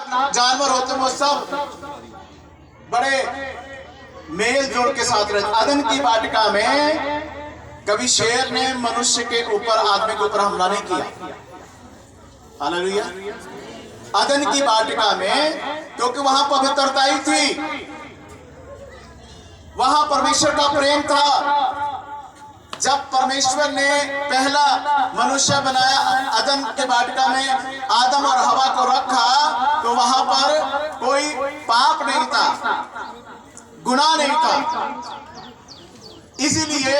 जानवर होते हैं वो सब बड़े मेल जोड़ के साथ रहते। अदन की वाटिका में कभी शेर ने मनुष्य के ऊपर, आदमी के ऊपर हमला नहीं किया। हालेलुया। अदन की वाटिका में, क्योंकि वहां पवित्रता ही थी, वहां परमेश्वर का प्रेम था। जब परमेश्वर ने पहला मनुष्य बनाया अदन के वाटिका में, आदम और हवा को रखा, तो वहां पर कोई पाप नहीं था, गुनाह नहीं था। इसीलिए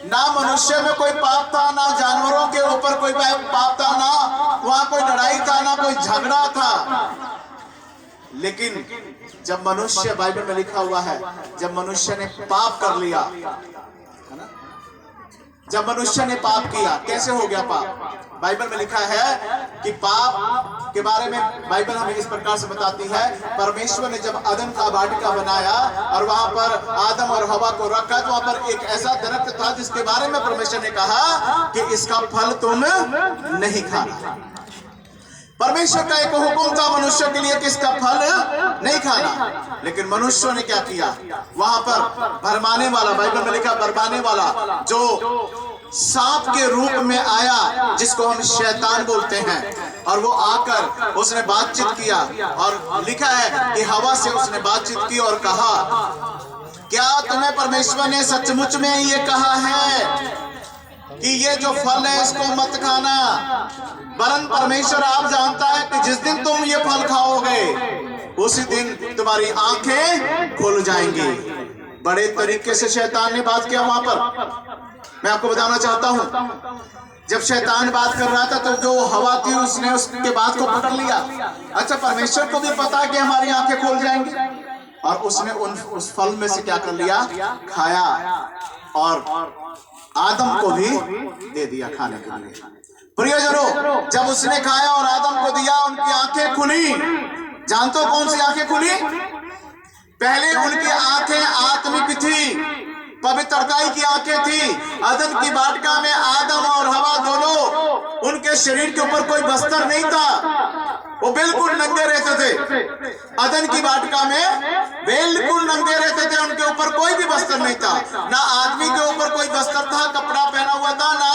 ना मनुष्य में कोई पाप था, ना जानवरों के ऊपर कोई पाप था, ना वहां कोई लड़ाई था, ना कोई झगड़ा था। लेकिन जब मनुष्य, बाइबल में लिखा हुआ है, जब मनुष्य ने पाप कर लिया, है ना, जब मनुष्य ने पाप किया, कैसे हो गया पाप? बाइबल में लिखा है कि पाप के बारे में बाइबल हमें इस प्रकार से बताती है, परमेश्वर ने जब अदन का वाटिका बनाया और वहां पर आदम और हवा को रखा, तो वहां पर एक ऐसा दरख्त था जिसके बारे में परमेश्वर ने कहा कि इसका फल तुम नहीं खाना। परमेश्वर का एक हुक्म था मनुष्य के लिए कि इसका फल नहीं खाना। लेकिन मनुष्य ने क्या किया? वहां पर भरमाने वाला, बाइबल में लिखा भरमाने वाला, जो सांप के रूप में आया, जिसको हम शैतान बोलते हैं, और वो आकर उसने बातचीत किया, और लिखा है कि हवा से उसने बातचीत की और कहा, क्या तुम्हें परमेश्वर ने सचमुच में ये कहा है कि ये जो फल है इसको मत खाना? वरन परमेश्वर आप जानता है कि जिस दिन तुम ये फल खाओगे उसी दिन तुम्हारी आंखें खुल जाएंगी। बड़े तरीके से शैतान ने बात किया वहां पर। मैं आपको बताना चाहता हूं, जब शैतान बात कर रहा था तो जो हवा थी उसने उसके बात को पकड़ लिया। अच्छा, परमेश्वर को भी पता कि हमारी आंखें खुल जाएंगी, और उसने उस फल में से क्या कर लिया? खाया, और आदम को भी दे दिया खाने के लिए। प्रियजनों, जब उसने खाया और आदम को दिया, उनकी आंखें खुली। जानते हो कौन सी आंखें खुली? पहले उनकी आंखें आत्मिक थी, पवित्रताई की आंखें थी। अदन की वाटिका में आदम और हवा दोनों, उनके शरीर के ऊपर कोई बस्तर नहीं था, वो बिल्कुल नंगे रहते थे। अदन की वाटिका में बिल्कुल नंगे रहते थे, उनके ऊपर कोई भी बस्तर नहीं था। ना आदमी के ऊपर कोई बस्तर था, कपड़ा पहना हुआ था, ना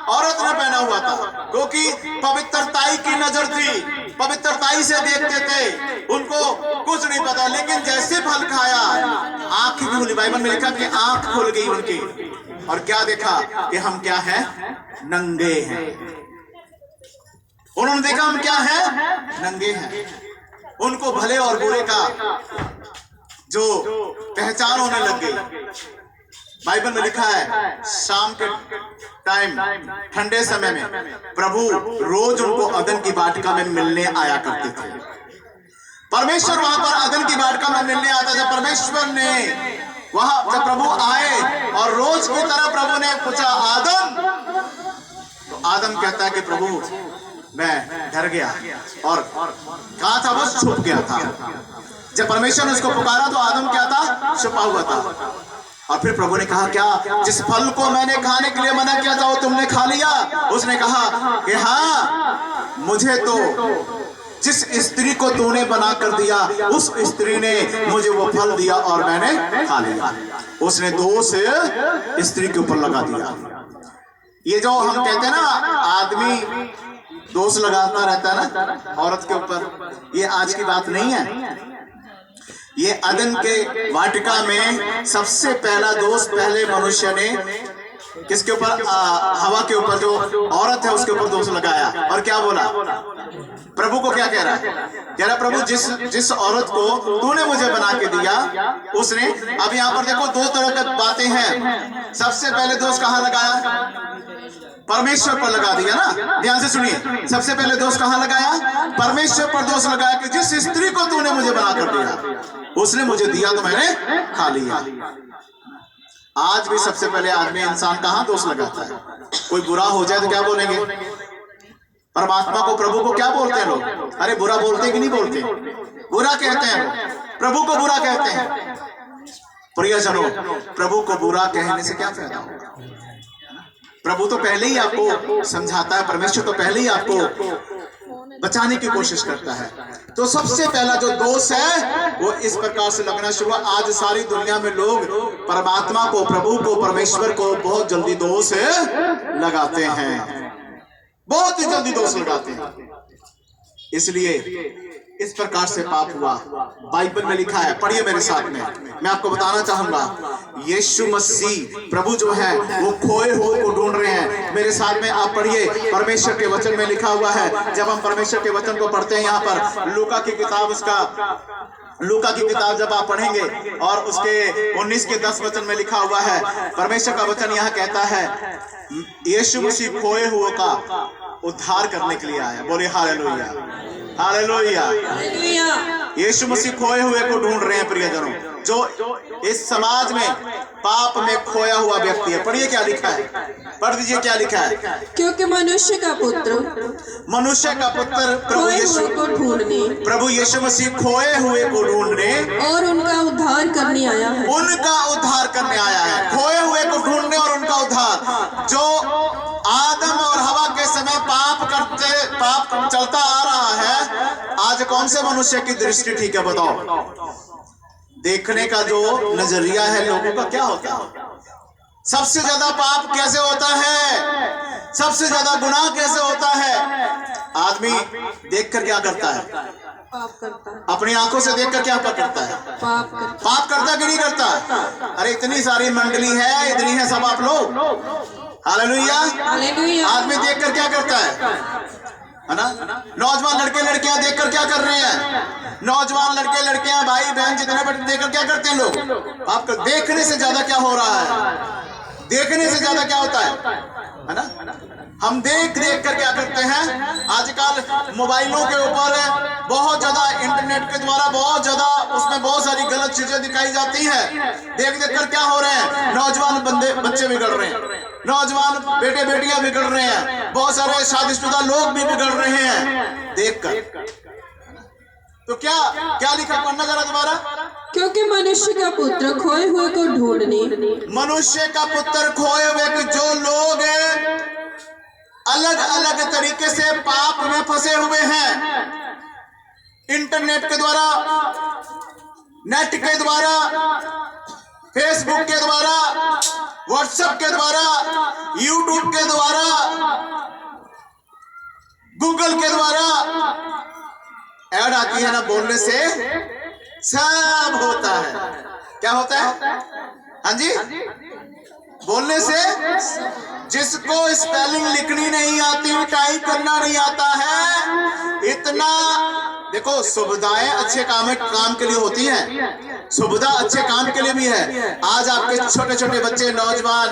औरत ने पहना हुआ था, क्योंकि पवित्रताई की नजर थी, पवित्रताई से देखते थे, उनको कुछ नहीं पता। लेकिन जैसे फल खाया, आंखें खुली। बाइबल में लिखा कि आंख खुल गई उनकी, और क्या देखा कि हम क्या हैं? नंगे हैं। उन्होंने देखा हम क्या हैं? नंगे हैं। उनको भले और बुरे का जो पहचान होने लग गई। बाइबल में लिखा है शाम के टाइम, ठंडे समय में प्रभु रोज उनको अदन की वाटिका में मिलने आया करते थे। परमेश्वर वहां पर अदन की वाटिका में मिलने आता था। परमेश्वर ने वहां जब प्रभु आए और रोज की तरह प्रभु ने पूछा, आदम, तो आदम कहता है कि प्रभु मैं डर गया, और कहा था वो छुप गया था। जब परमेश्वर ने उसको पुकारा तो आदम क्या था? छुपा हुआ था। और फिर प्रभु ने कहा, क्या जिस फल को मैंने खाने के लिए मना किया था वो तुमने खा लिया? उसने कहा कि हाँ, मुझे तो जिस स्त्री को तूने बना कर दिया उस स्त्री ने मुझे वो फल दिया और मैंने खा लिया। उसने दोष स्त्री के ऊपर लगा दिया। ये जो हम कहते हैं ना, आदमी दोष लगाता रहता है ना औरत के ऊपर, ये आज की बात नहीं है। ये अदन के वाटिका में सबसे पहला दोष पहले मनुष्य ने किसके ऊपर? हवा के ऊपर, जो औरत है उसके ऊपर दोष लगाया। और क्या बोला? प्रभु को क्या कह रहा है? कह रहा, प्रभु जिस औरत को तूने मुझे बना के दिया उसने। अब यहाँ पर देखो, दो तरह की बातें हैं। सबसे पहले दोष कहाँ लगाया? परमेश्वर पर लगा दिया ना। ध्यान से सुनिए, सबसे पहले दोष कहाँ लगाया? परमेश्वर पर दोष लगाया कि जिस स्त्री को तूने मुझे बना कर दिया उसने मुझे दिया तो मैंने खा लिया। आज भी सबसे पहले आदमी, इंसान कहाँ दोष लगाता है? कोई बुरा हो जाए तो क्या बोलेंगे? परमात्मा को, प्रभु को क्या बोलते हैं लोग? अरे बुरा बोलते कि नहीं बोलते? बुरा कहते हैं, प्रभु को बुरा कहते हैं। प्रियजनों, प्रभु को बुरा कहने से क्या फायदा होगा? प्रभु तो पहले ही आपको समझाता है, परमेश्वर तो पहले ही आपको बचाने की कोशिश करता है। तो सबसे पहला जो दोष है वो इस प्रकार से लगना शुरू हुआ। आज सारी दुनिया में लोग परमात्मा को, प्रभु को, परमेश्वर को बहुत जल्दी दोष लगाते हैं, बहुत ही जल्दी दोष लगाते हैं। इसलिए इस प्रकार से पाप हुआ। बाइबल में लिखा है, पढ़िए मेरे साथ में, मैं आपको बताना चाहूंगा। यीशु मसीह प्रभु जो है वो खोए हुए को ढूंढ रहे हैं। मेरे साथ में आप पढ़िए, परमेश्वर के वचन में लिखा हुआ है। जब हम परमेश्वर के वचन को पढ़ते हैं, यहाँ पर लूका की किताब, लूका की किताब जब आप पढ़ेंगे और उसके 19 के 10 वचन में लिखा हुआ है, परमेश्वर का वचन यहाँ कहता है यीशु मसीह खोए हुए का उद्धार करने के लिए आया। बोले हालेलुया, हालेलुया। यीशु मसीह खोए हुए को ढूंढ रहे हैं प्रियजनों, जो इस समाज में पाप में खोया हुआ व्यक्ति है। पढ़िए क्या लिखा है, पढ़ दीजिए क्या लिखा है। क्योंकि मनुष्य का पुत्र प्रभु यीशु मसीह खोए हुए को ढूंढने और उनका उद्धार करने आया है। उनका उद्धार करने आया है। खोए हुए को ढूंढने और उनका उद्धार। जो आदम और हवा के समय पाप चलता आ रहा है, आज कौन से मनुष्य की दृष्टि ठीक है बताओ? देखने का जो नजरिया है लोगों का क्या होता है? सबसे ज्यादा पाप कैसे होता है? सबसे ज्यादा गुनाह कैसे होता है? आदमी देखकर क्या करता है? पाप करता है। अपनी आंखों से देखकर क्या करता है? पाप करता कि नहीं करता? अरे इतनी सारी मंडली है, इतनी है सब आप लोग, हालेलुया। आदमी देखकर क्या करता है ना? नौजवान लड़के लड़कियां देखकर क्या कर रहे हैं? नौजवान लड़के लड़कियां, भाई बहन जितने बड़े देखकर क्या करते हैं लोग? आपको देखने से ज्यादा क्या हो रहा है? देखने से ज्यादा क्या होता है ना? हम देख कर क्या करते हैं? आजकल मोबाइलों के ऊपर बहुत ज्यादा, इंटरनेट के द्वारा बहुत ज्यादा उसमें बहुत सारी गलत चीजें दिखाई जाती है। देख कर क्या हो रहे हैं? नौजवान बच्चे बिगड़ रहे हैं, नौजवान बेटे बेटियां बिगड़ रहे हैं, बहुत सारे शादीशुदा लोग भी बिगड़ रहे हैं देखकर। तो क्या लिखा, पढ़ना जरा दोबारा। क्योंकि मनुष्य का पुत्र खोए हुए को ढूंढने, मनुष्य का पुत्र खोए हुए को, जो लोग अलग अलग तरीके से पाप में फंसे हुए हैं, इंटरनेट के द्वारा, नेट के द्वारा, फेसबुक के द्वारा, व्हाट्सएप के द्वारा, यूट्यूब के द्वारा, गूगल के द्वारा ऐड आती है ना, बोलने से सब होता है। क्या होता है? हाँ जी, बोलने से। जिसको स्पेलिंग लिखनी नहीं आती, टाइप करना नहीं आता है, इतना देखो, सुविधाएं अच्छे काम के लिए होती हैं, सुविधा अच्छे काम के लिए भी है। आज आपके छोटे छोटे बच्चे, नौजवान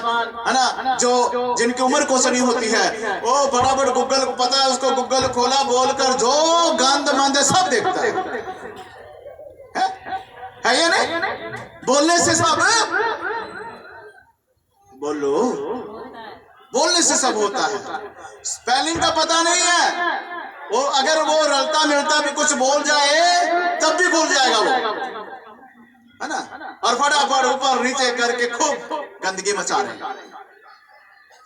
है ना, जो जिनकी उम्र कुछ नहीं होती है, वो बराबर गूगल पता है उसको, गूगल खोला, बोलकर जो गंद मंद सब देखता है या नहीं? बोलने से सब, बोलने से सब होता है। स्पेलिंग का पता नहीं है, वो अगर वो रलता मिलता भी कुछ बोल जाए तब भी बोल जाएगा वो, है ना? और फटाफट ऊपर नीचे करके खूब गंदगी मचा रहे।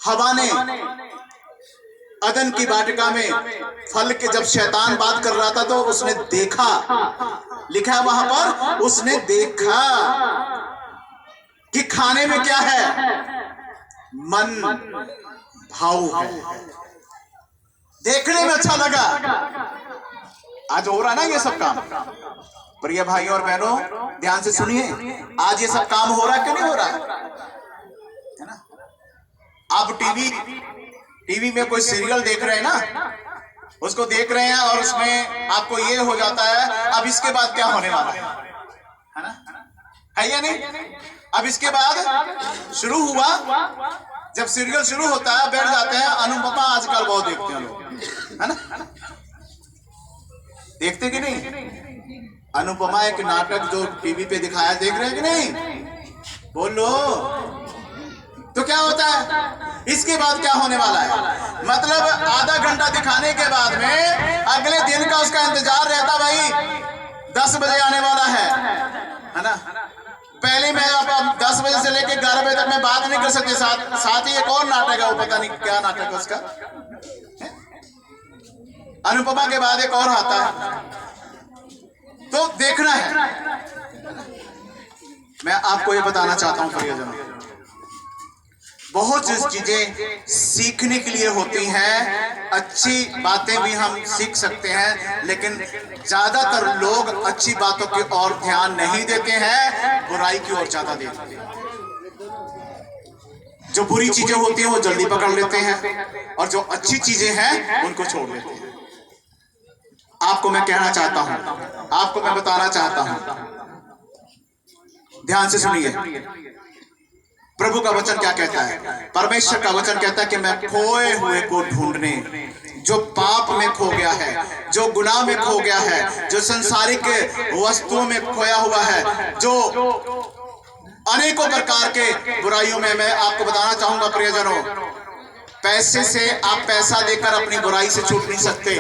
हवा ने अदन की वाटिका में फल के जब शैतान बात कर रहा था तो उसने देखा, लिखा है वहां पर, उसने देखा कि खाने में क्या है, मन भाव है। देखने में अच्छा लगा। आज हो रहा ना ये सब काम। प्रिय भाई और बहनों, ध्यान से सुनिए, आज ये सब काम हो रहा है, क्यों नहीं हो रहा है ना? अब टीवी में कोई सीरियल देख रहे हैं ना, उसको देख रहे हैं और उसमें आपको ये हो जाता है अब इसके बाद क्या होने वाला है ना? है या नहीं? अब इसके बाद शुरू हुआ, जब सीरियल शुरू होता है बैठ जाते हैं। अनुपमा आजकल बहुत देखते हैं लोग, है ना? देखते कि नहीं? अनुपमा एक नाटक जो टीवी पे दिखाया, देख रहे हैं कि नहीं? बोलो। तो क्या होता है? इसके बाद क्या होने वाला है? मतलब आधा घंटा दिखाने के बाद में अगले दिन का उसका इंतजार रहता, भाई 10 बजे आने वाला है ना? पहले मैं अब 10 बजे से लेकर 11 बजे तक मैं बात नहीं कर सकती। साथ ही एक और नाटक है, वो पता नहीं क्या नाटक है उसका, अनुपमा के बाद एक और आता है, तो देखना है। मैं आपको ये बताना चाहता हूं प्रियजनों, बहुत सी चीजें सीखने के लिए होती हैं, अच्छी बातें भी हम सीख सकते हैं, लेकिन ज्यादातर लोग अच्छी बातों की ओर ध्यान नहीं देते हैं, बुराई की ओर ज्यादा देते हैं। जो बुरी चीजें होती हैं वो जल्दी पकड़ लेते हैं, और जो अच्छी चीजें हैं उनको छोड़ लेते हैं। आपको मैं कहना चाहता हूं, आपको मैं बताना चाहता हूं, ध्यान से सुनिए। प्रभु का वचन क्या कहता है? परमेश्वर का वचन कहता है कि मैं खोए हुए को ढूंढने, जो पाप में खो गया है, जो गुनाह में खो गया है, जो संसारिक वस्तुओं में खोया हुआ है, जो अनेकों प्रकार के बुराइयों में, मैं आपको बताना चाहूंगा प्रियजनों, पैसे से आप पैसा देकर अपनी बुराई से छूट नहीं सकते।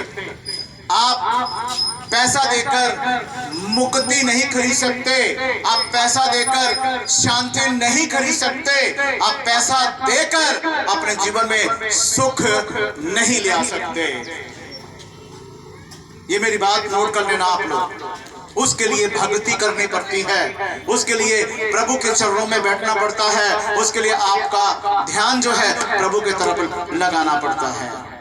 आप पैसा देकर मुक्ति नहीं खरीद सकते, आप पैसा देकर शांति नहीं खरीद सकते, आप पैसा देकर अपने जीवन में सुख नहीं ले आ सकते। ये मेरी बात नोट कर लेना आप लोग। उसके लिए भक्ति करनी पड़ती है, उसके लिए प्रभु के चरणों में बैठना पड़ता है, उसके लिए आपका ध्यान जो है प्रभु की तरफ लगाना पड़ता है।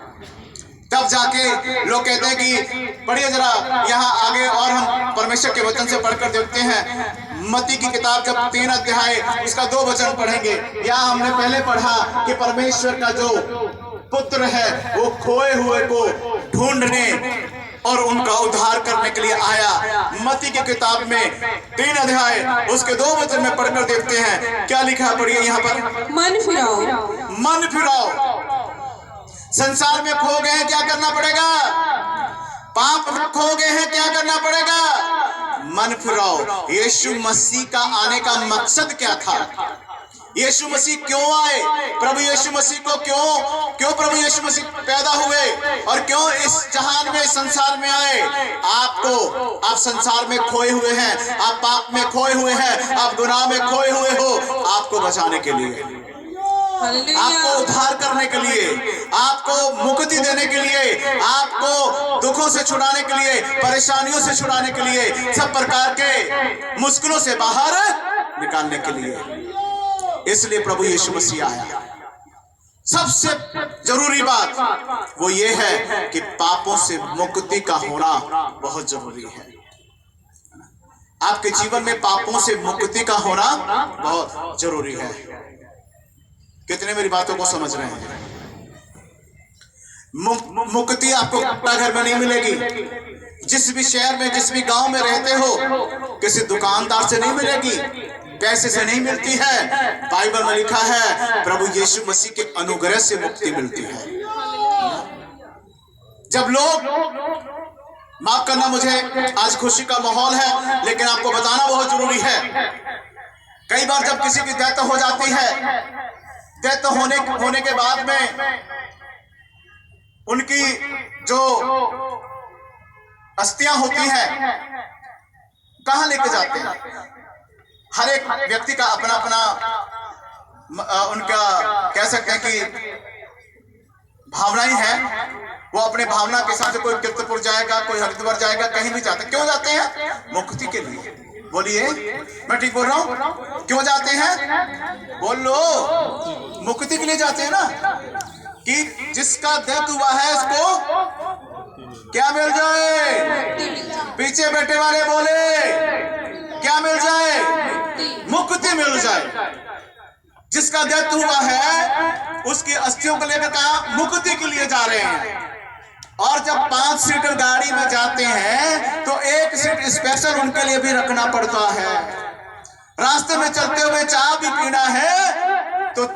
तब जाके लोग कहते हैं कि पढ़िए जरा यहाँ आगे, और हम परमेश्वर के वचन से पढ़कर देखते हैं। मत्ती की किताब जब 3 अध्याय उसका 2 वचन पढ़ेंगे, यहाँ हमने पहले पढ़ा कि परमेश्वर का जो पुत्र है वो खोए हुए को ढूंढने और उनका उद्धार करने के लिए आया। मत्ती की किताब में 3 अध्याय उसके 2 वचन में पढ़कर देखते हैं, क्या लिखा है? पढ़िए यहाँ पर, मन फिराओ, मन फिराओ। संसार में खो गए हैं, क्या करना पड़ेगा? पाप में खो गए हैं, क्या करना पड़ेगा? मन फिराओ। यीशु मसीह का आने का मकसद क्या था? यीशु मसीह क्यों आए? प्रभु यीशु मसीह को क्यों प्रभु यीशु मसीह पैदा हुए और क्यों इस जहान में, संसार में आए? आप संसार में खोए हुए हैं, आप पाप में खोए हुए हैं, आप गुनाह में खोए हुए हो, आपको बचाने के लिए, आपको उद्धार करने के लिए, आपको मुक्ति देने के लिए, आपको दुखों से छुड़ाने के लिए, परेशानियों से छुड़ाने के लिए, सब प्रकार के मुश्किलों से बाहर निकालने के लिए। इसलिए प्रभु यीशु मसीह आया। सबसे जरूरी बात वो ये है कि पापों से मुक्ति का होना बहुत जरूरी है। आपके जीवन में पापों से मुक्ति का होना बहुत जरूरी है। कितने मेरी बातों को समझ रहे हैं? मुक्ति आपको घर में नहीं मिलेगी। जिस भी शहर में, जिस भी गांव में रहते हो, किसी दुकानदार से नहीं मिलेगी, पैसे से नहीं मिलती है। बाइबल में लिखा है प्रभु यीशु मसीह के अनुग्रह से मुक्ति मिलती है। जब लोग, माफ करना मुझे आज खुशी का माहौल है, लेकिन आपको बताना बहुत जरूरी है। कई बार जब किसी की डेथ हो जाती है, डेथ होने के बाद में उनकी जो अस्थियां होती हैं, कहां लेके जाते हैं? हर एक व्यक्ति का अपना अपना उनका कह सकते हैं कि भावनाएं हैं। वो अपने भावना के साथ, कोई कीर्तपुर जाएगा, कोई हरिद्वार जाएगा, कहीं भी जाते। क्यों जाते हैं? मुक्ति के लिए। बोलिए, मैं ठीक बोल रहा हूं? क्यों जाते हैं? बोल लो, मुक्ति के लिए जाते हैं ना, कि जिसका डेथ हुआ है इसको क्या मिल जाए? पीछे बैठे वाले बोले, क्या मिल जाए? मुक्ति मिल जाए। जिसका डेथ हुआ है उसकी अस्थियों को लेकर कहा मुक्ति के लिए जा रहे हैं। और जब 5 सीटर गाड़ी में जाते हैं तो 1 सीट स्पेशल उनके लिए भी रखना पड़ता है। रास्ते में चलते हुए चाय भी पीना है तो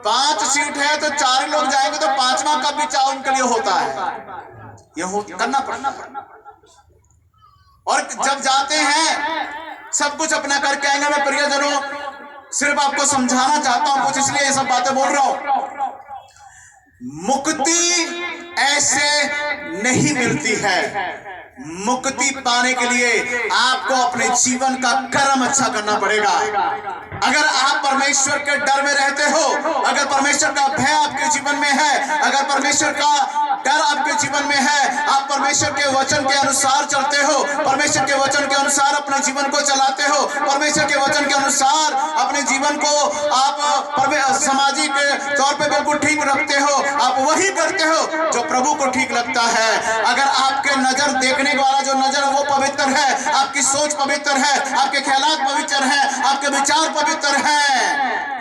5 सीट है तो 4 लोग जाएंगे तो 5वां कप भी चाय उनके लिए होता है। यह करना पड़ना। और जब जाते हैं सब कुछ अपना करके आएंगे। मैं प्रियजनों सिर्फ आपको समझाना चाहता हूं कुछ, इसलिए ये सब बातें बोल रहा हूं। मुक्ति ऐसे नहीं मिलती है। मुक्ति पाने के लिए आपको अपने जीवन का कर्म अच्छा करना पड़ेगा। अगर आप परमेश्वर के डर में रहते हो, अगर परमेश्वर का भय आपके जीवन में है, अगर परमेश्वर का डर आपके जीवन में है, आप परमेश्वर के वचन के अनुसार चलते हो, परमेश्वर के वचन के अनुसार अपने जीवन को चलाते हो, परमेश्वर के वचन के अनुसार अपने जीवन को आप सामाजिक तौर पे बिल्कुल ठीक रखते हो, आप वही करते हो जो प्रभु को ठीक लगता है। अगर आपके नजर देखने वाला जो नजर वो पवित्र है, आपकी सोच पवित्र है, आपके ख्यालात पवित्र हैं, आपके विचार पवित्र हैं,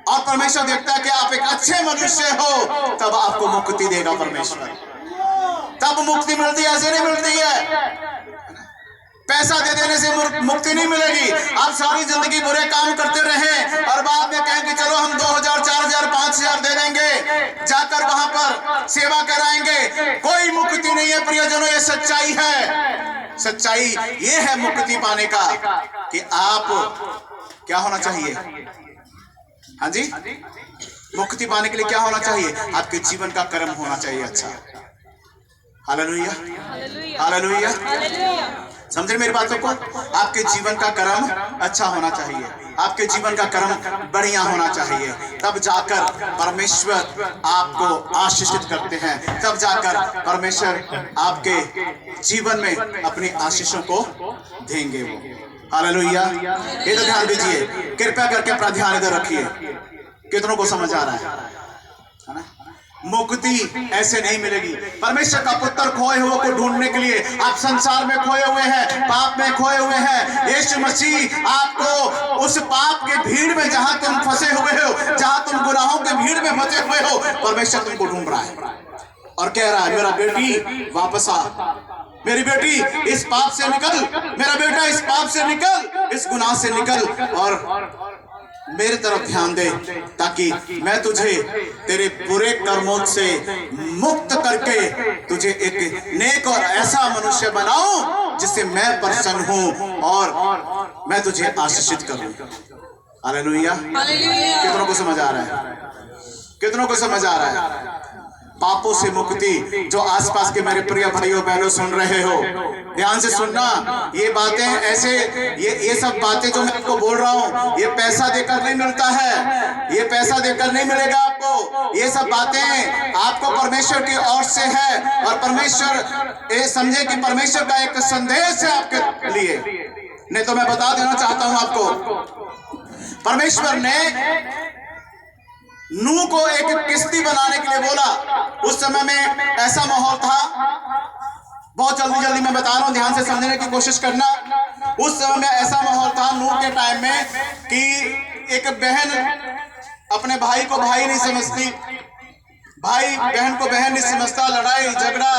और परमेश्वर देखता है कि आप एक अच्छे मनुष्य हो, तब आपको मुक्ति देगा परमेश्वर। तब मुक्ति मिलती है, ऐसे नहीं मिलती है। पैसा दे देने से मुक्ति नहीं मिलेगी। आप सारी जिंदगी बुरे काम करते रहे और बाद में कहें कि चलो हम 2000, 4000, 5000 दे देंगे, जाकर वहां पर सेवा कराएंगे, कोई मुक्ति नहीं है प्रियजनों। ये सच्चाई है। सच्चाई ये है मुक्ति पाने का कि आप क्या होना चाहिए। हाँ जी, मुक्ति पाने के लिए क्या होना चाहिए? आपके जीवन का कर्म होना चाहिए अच्छा। हालेलुया, हालेलुया, समझे मेरी बातों को? आपके जीवन का कर्म अच्छा होना चाहिए, आपके जीवन का कर्म बढ़िया होना चाहिए, तब जाकर परमेश्वर आपको आशीषित करते हैं, तब जाकर परमेश्वर आपके जीवन में अपनी आशीषों को देंगे वो। हालेलुया। ये तो ध्यान दीजिए, कृपया करके अपना ध्यान इधर रखिए। कितनों को समझ आ रहा है ना? मुक्ति ऐसे नहीं मिलेगी। परमेश्वर का पुत्र खोए हुए को ढूंढने के लिए आप संसार में खोए हुए हैं, पाप में खोए हुए हैं। यीशु मसीह आपको उस पाप के भीड़ में जहां तुम फंसे हुए हो, जहां तुम गुनाहों के भीड़ में फंसे हुए हो, परमेश्वर तुमको ढूंढ रहा है और कह रहा है मेरा बेटी वापस आ, मेरी बेटी इस पाप से निकल, मेरा बेटा इस पाप से निकल, इस गुनाह से निकल और मेरे तरफ ध्यान दे, ताकि मैं तुझे तेरे बुरे कर्मों से मुक्त करके तुझे एक नेक और ऐसा मनुष्य बनाऊं जिससे मैं प्रसन्न हूं और मैं तुझे आशीषित करूं। हालेलुया। कितनों को समझ आ रहा है? कितनों को समझ आ रहा है? पापों से मुक्ति, जो आसपास के मेरे प्रिय भाइयों बहनों सुन रहे हो, ध्यान से सुनना। ये बातें ऐसे, ये सब बातें जो मैं आपको बोल रहा हूँ, ये पैसा देकर नहीं मिलता है, ये पैसा देकर नहीं मिलेगा आपको। ये सब बातें आपको परमेश्वर की ओर से है और परमेश्वर ये समझे कि परमेश्वर का एक संदेश है आपके लिए। नहीं तो मैं बता देना चाहता हूं आपको, परमेश्वर ने नूह को एक किश्ती बनाने के लिए बोला। उस समय में ऐसा माहौल था, बहुत जल्दी मैं बता रहा हूं, ध्यान से समझने की कोशिश करना। उस समय में ऐसा माहौल था नूह के टाइम में कि एक बहन अपने भाई को भाई नहीं समझती, भाई बहन को बहन नहीं समझता, लड़ाई झगड़ा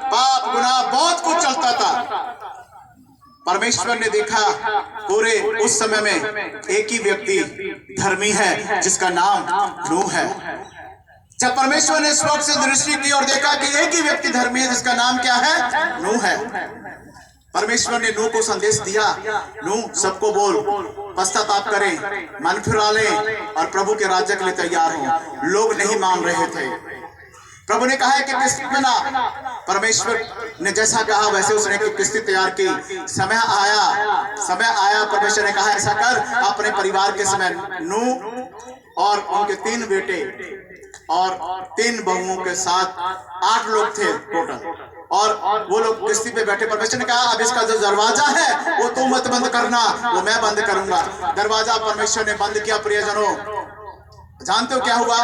पाप गुनाह बहुत कुछ चलता था। परमेश्वर ने देखा पूरे उस समय में एक ही व्यक्ति धर्मी है जिसका नाम नूह है। जब परमेश्वर ने स्वर्ग से दृष्टि की और देखा कि एक ही व्यक्ति धर्मी है जिसका नाम क्या है? नूह है। परमेश्वर ने नूह को संदेश दिया, नूह सबको बोल पश्चाताप करें, मन फिरा लें और प्रभु के राज्य के लिए तैयार हो। लोग नहीं मान रहे थे। प्रभु ने कहा है कि किस्ती बना, परमेश्वर ने जैसा कहा वैसे उसने किस्ती तैयार की। समय आया, परमेश्वर ने कहा ऐसा कर, अपने परिवार के समय नूह और उनके 3 बेटे और 3 बहुओं के साथ 8 लोग थे टोटल, और वो लोग किस्ती पे बैठे। परमेश्वर ने कहा अब इसका जो दरवाजा है वो तुम मत बंद करना, वो मैं बंद करूंगा। दरवाजा परमेश्वर ने बंद किया। प्रियजनों, जानते हो क्या हुआ?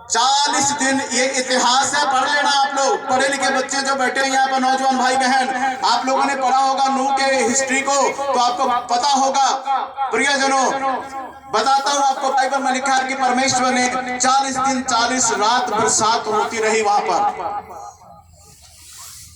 40 दिन, ये इतिहास है, पढ़ लेना आप लोग, पढ़े लिखे बच्चे जो बैठे हैं यहाँ पर, नौजवान भाई बहन, आप लोगों ने पढ़ा होगा नूह के हिस्ट्री को, तो आपको पता होगा। प्रियजनों, बताता हूँ आपको, बाइबल में लिखा है कि परमेश्वर ने 40 दिन 40 रात बरसात होती रही वहां पर,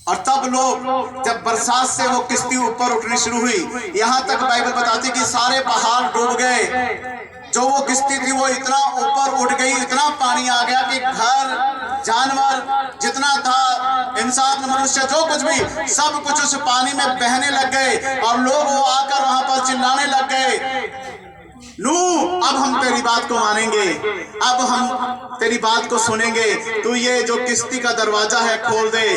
और तब लोग जब बरसात से वो किश्ती ऊपर उठनी शुरू हुई, यहां तक बाइबल बताती कि सारे पहाड़ डूब गए। जो वो किश्ती थी वो इतना ऊपर उठ गई, इतना पानी आ गया कि घर जानवर जितना था, इंसान मनुष्य जो कुछ भी, सब कुछ उस पानी में बहने लग गए और लोग वो आकर वहां पर चिल्लाने लग गए, नूह अब हम तेरी बात को मानेंगे, अब हम तेरी बात को सुनेंगे, तू ये जो किश्ती का दरवाजा है खोल दे।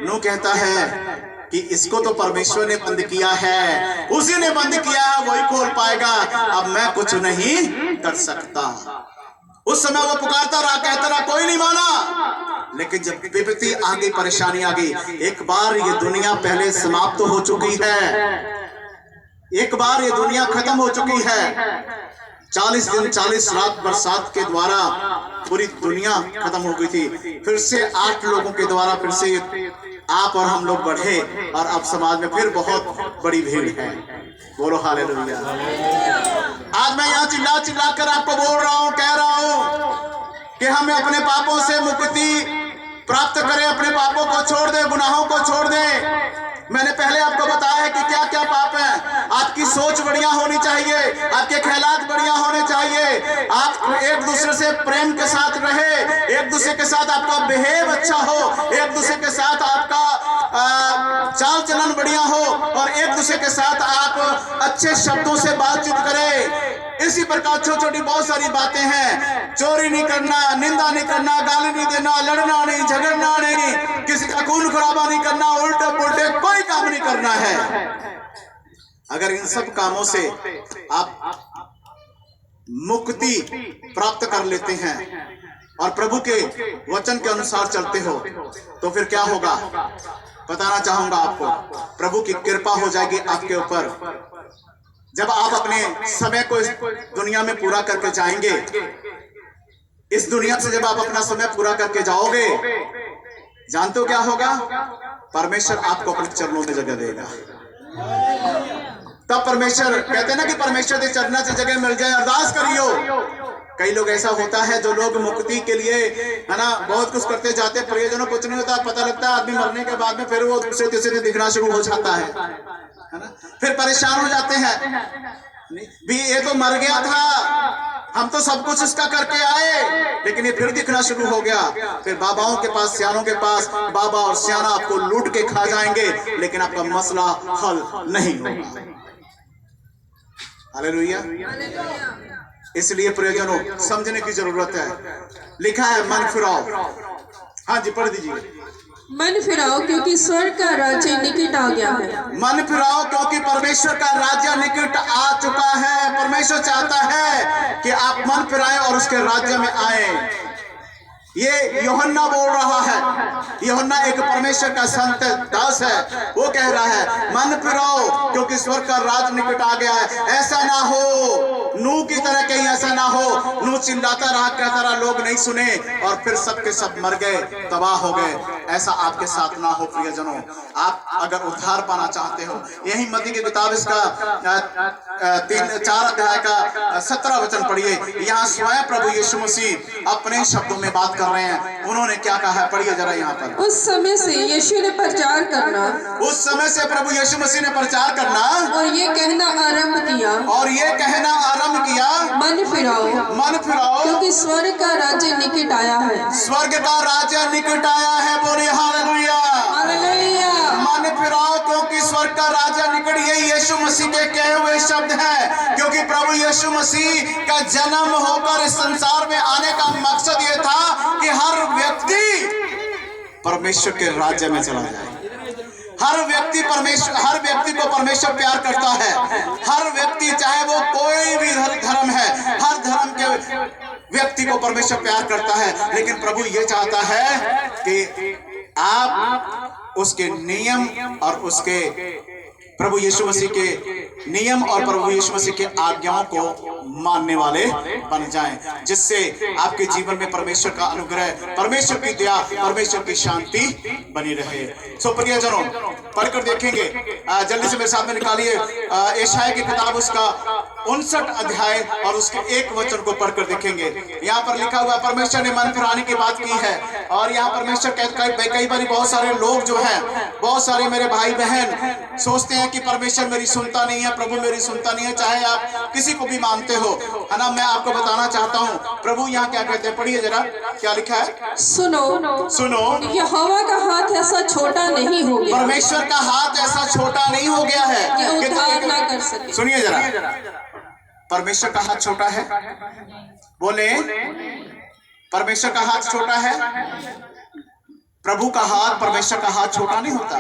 नूह कहता है कि इसको तो परमेश्वर ने बंद किया है, उसी ने बंद किया है, वही खोल पाएगा, अब मैं कुछ नहीं कर सकता। उस समय वो पुकारता रहा, कहता रहा, कोई नहीं माना, लेकिन जब विपत्ति आ गई, परेशानी आ गई, एक बार ये दुनिया पहले समाप्त हो चुकी है, एक बार ये दुनिया खत्म हो चुकी है। 40 दिन 40 रात बरसात के द्वारा पूरी दुनिया खत्म हो गई थी। फिर से 8 लोगों के द्वारा फिर से आप और हम लोग बढ़े, और अब समाज में फिर बहुत बड़ी भीड़ है। बोलो हालेलुया। आज मैं यहाँ चिल्ला चिल्ला कर आपको बोल रहा हूँ, कह रहा हूँ कि हमें अपने पापों से मुक्ति प्राप्त करें, अपने पापों को छोड़ दे, गुनाहों को छोड़ दे। मैंने पहले आपको बताया है कि क्या क्या पाप है। आपकी सोच बढ़िया होनी चाहिए, आपके ख्यालात बढ़िया होने चाहिए, आप एक दूसरे से प्रेम के साथ रहे, एक दूसरे के साथ आपका बिहेव अच्छा हो, एक दूसरे के साथ आपका चाल चलन बढ़िया हो, और एक दूसरे के साथ आप अच्छे शब्दों से बातचीत करें। इसी प्रकार छोटी छोटी बहुत सारी बातें हैं। चोरी नहीं करना, निंदा नहीं करना, गाली नहीं देना, लड़ना नहीं, झगड़ना नहीं, किसी का खून खराबा नहीं करना, उल्टे पुल्टे कोई काम नहीं करना है। अगर इन सब कामों से आप मुक्ति प्राप्त कर लेते हैं और प्रभु के वचन के अनुसार चलते हो, तो फिर क्या होगा बताना चाहूंगा आपको। प्रभु की कृपा हो जाएगी आपके ऊपर। जब आप अपने समय को इस दुनिया में पूरा करके जाएंगे, इस दुनिया से जब आप अपना समय पूरा करके जाओगे, जानते हो क्या होगा? परमेश्वर आपको अपने चरणों में जगह देगा। तब परमेश्वर कहते हैं ना कि परमेश्वर के चरणों से जगह मिल जाए, अरदास करियो। कई लोग ऐसा होता है जो लोग मुक्ति के लिए है ना बहुत कुछ करते जाते, प्रयोजनों कुछ नहीं होता। पता लगता है आदमी मरने के बाद में फिर वो दूसरे तीसरे दिन दिखना शुरू हो जाता है ना, फिर परेशान हो जाते हैं भी, ये तो मर गया था, हम तो सब कुछ उसका करके आए, लेकिन ये फिर दिखना शुरू हो गया। फिर बाबाओं के पास, सियानों के पास, बाबा और सियाना आपको लूट के खा जाएंगे, लेकिन आपका मसला हल नहीं होगा। हालेलुया। इसलिए प्रयोजनों समझने की जरूरत है। लिखा है मन फिराओ। हाँ जी, पढ़ दीजिए। मन फिराओ क्योंकि स्वर्ग का राज्य निकट आ गया है। मन फिराओ क्योंकि परमेश्वर का राज्य निकट आ चुका है। परमेश्वर चाहता है कि आप मन फिराएं और उसके राज्य में आए। ये यूहन्ना बोल रहा है। यूहन्ना एक परमेश्वर का संत दास है। वो कह रहा है मन फिराओ क्योंकि स्वर्ग का राज निकट आ गया है। ऐसा ना हो नूह की तरह, कहीं ऐसा ना हो नूह चिल्लाता रहा, कहता रहा, लोग नहीं सुने और फिर सबके सब मर गए, तबाह हो गए। ऐसा आपके साथ ना हो प्रियजनों। आप अगर उद्धार पाना चाहते हो, यही मत्ती की किताब इसका 3-4 अध्याय का 17 वचन पढ़िए। यहाँ स्वयं प्रभु यीशु मसीह अपने शब्दों में बात कर रहे हैं। उन्होंने क्या कहा है, पढ़िए जरा यहाँ पर। उस समय से यीशु ने प्रचार करना, उस समय से प्रभु यीशु मसीह ने प्रचार करना और ये कहना आरंभ किया, मन फिराओ, मन फिराओ क्योंकि स्वर्ग का राज्य निकट आया है। स्वर्ग का राज्य निकट आया है। बोलिए हालेलुया। हालेलुया। मन फिराओ क्योंकि स्वर्ग का राज्य निकट, ये यीशु मसीह के कहे हुए शब्द हैं। क्योंकि प्रभु यीशु मसीह का जन्म होकर इस संसार में आने का मकसद ये था कि हर व्यक्ति परमेश्वर के राज्य में चला जाए। हर व्यक्ति को परमेश्वर प्यार करता है। हर व्यक्ति, चाहे वो कोई भी धर्म है, हर धर्म के व्यक्ति को परमेश्वर प्यार करता है। लेकिन प्रभु ये चाहता है कि आप उसके नियम और उसके प्रभु यीशु मसीह के नियम और प्रभु यीशु मसीह के आज्ञाओं को मानने वाले बन जाएं, जिससे आपके जीवन में परमेश्वर का अनुग्रह, परमेश्वर की दया, परमेश्वर की शांति बनी रहे। सो प्रियजनों, पढ़कर देखेंगे, जल्दी से मेरे साथ में निकालिए यशायाह की किताब, उसका 59 अध्याय और उसके 1 वचन को पढ़कर देखेंगे। यहाँ पर लिखा हुआ, परमेश्वर ने मन फिराने की बात की है। और यहाँ परमेश्वर कई बार बहुत सारे लोग जो हैं, बहुत सारे मेरे भाई बहन सोचते हैं कि परमेश्वर मेरी सुनता नहीं है, प्रभु मेरी सुनता नहीं है। चाहे आप किसी को भी मानते हो, है ना। मैं आपको बताना चाहता हूँ प्रभु यहाँ क्या कहते हैं, पढ़िए जरा क्या लिखा है। सुनो, यहोवा का हाथ ऐसा छोटा नहीं हो गया, परमेश्वर का हाथ ऐसा छोटा नहीं हो गया है कि उद्धार ना कर सके। सुनिए जरा, परमेश्वर का हाथ छोटा है। बोले, परमेश्वर का हाथ छोटा है। प्रभु का हाथ, परमेश्वर का हाथ छोटा नहीं होता।